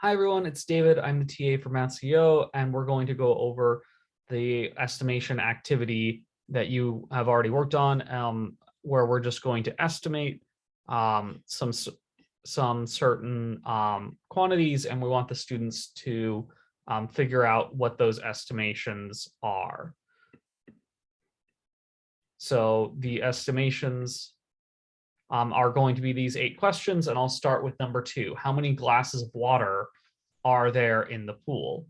Hi everyone, it's David. I'm the TA for MathCEO, and we're going to go over the estimation activity that you have already worked on, where we're just going to estimate some certain quantities, and we want the students to figure out what those estimations are. So the estimations are going to be these 8 questions, and I'll start with number 2. How many glasses of water are there in the pool?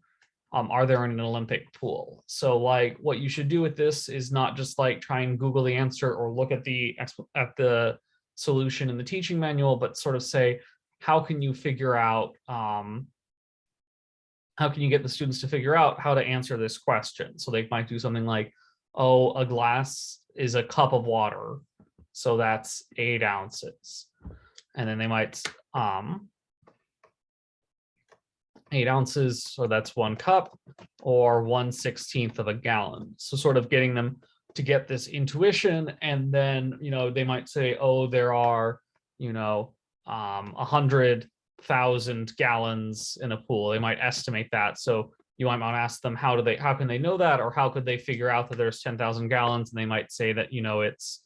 Are there in an Olympic pool? So like what you should do with this is not just like try and Google the answer or look at the solution in the teaching manual, but sort of say, how can you figure out, how can you get the students to figure out how to answer this question? So they might do something like, oh, a glass is a cup of water, so that's 8 ounces. And then they might 8 ounces, so that's 1 cup, or 1/16 of a gallon. So sort of getting them to get this intuition, and then they might say, oh, there are 100,000 gallons in a pool. They might estimate that. So you might want to ask them, how can they know that, or how could they figure out that there's 10,000 gallons? And they might say that it's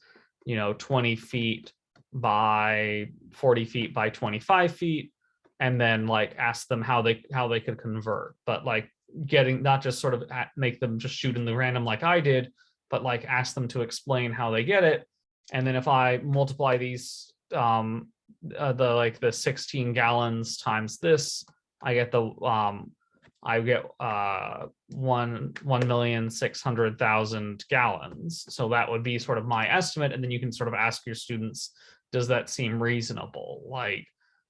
20 feet by 40 feet by 25 feet, and then like ask them how they could convert. But like getting, not just sort of make them just shoot in the random like I did, but like ask them to explain how they get it. And then if I multiply these the 16 gallons times this, I get 1,600,000 gallons. So that would be sort of my estimate. And then you can sort of ask your students, does that seem reasonable? Like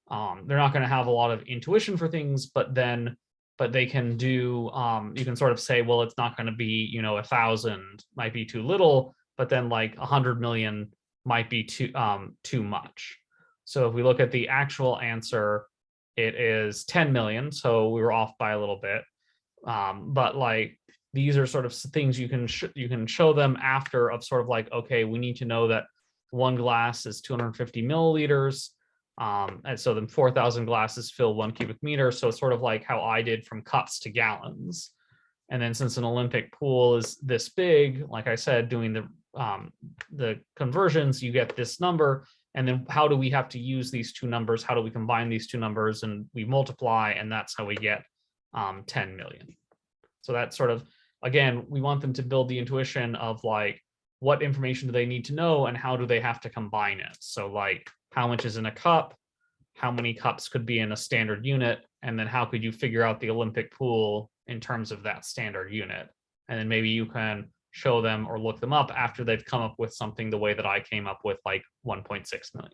they're not going to have a lot of intuition for things, but they can do, you can sort of say, well, it's not going to be 1,000 might be too little, but then like 100 million might be too much. So if we look at the actual answer, it is 10 million. So we were off by a little bit. But like these are sort of things you can show them after, of sort of like, okay, we need to know that 1 glass is 250 milliliters. And so then 4,000 glasses fill 1 cubic meter. So it's sort of like how I did from cups to gallons. And then since an Olympic pool is this big, like I said, doing the conversions, you get this number. And then how do we have to use these two numbers? How do we combine these two numbers? And we multiply, and that's how we get 10 million. So that's sort of, again, we want them to build the intuition of like, what information do they need to know and how do they have to combine it? So like, how much is in a cup? How many cups could be in a standard unit? And then how could you figure out the Olympic pool in terms of that standard unit? And then maybe you can show them or look them up after they've come up with something the way that I came up with, like 1.6 million.